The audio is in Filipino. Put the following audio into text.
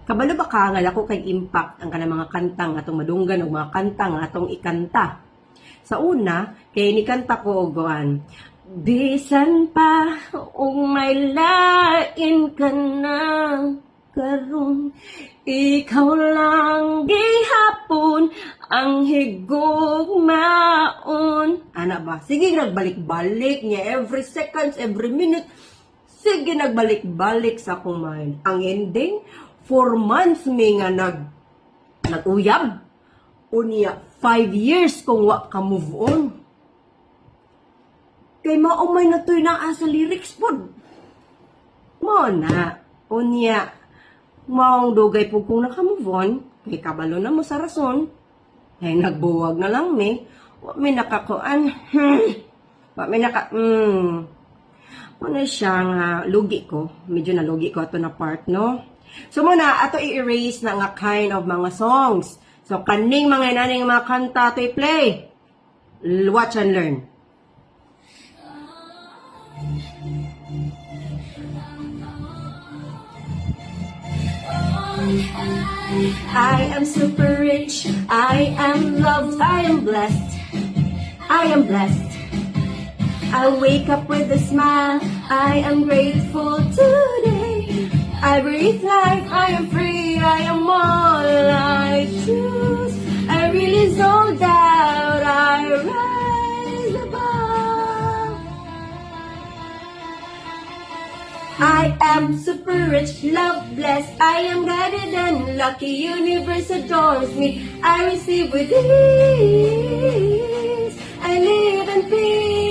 Kabalo ba ka nga ako kay impact ang kanang mga kantang atong madunggan o mga kantang atong ikanta. Sa una, kay nikanta ko og goan. Bisan pa ug may lain ka na karon, ikaw lang gihapon ang higugmaon. Ana ba? Sige nagbalik-balik niya every seconds, every minute. Sige nagbalik-balik sa akong mind. Ang ending, 4 months may nga nag-uyab. Unya, 5 years kung wa ka move on. Kay maumay na to'y na sa lyrics pod. Mo na. Unya, maong dugay po kung naka-move on. Kay kabalo na mo sa rason. Ay nagbuwag na lang me. Wa may nakakuan. Wa may Ano siya nga, lugi ko. Medyo nalugi ko ito na part, no? So muna, ato i-erase na nga kind of mga songs. So kaning mga inaning mga kanta to i-play. Watch and learn. I am super rich, I am loved, I am blessed, I am blessed. I wake up with a smile, I am grateful today. I breathe life, I am free, I am all I choose. I really sold out, I rise above. I am super rich, love blessed, I am guided and lucky. Universe adores me, I receive with ease. I live in peace.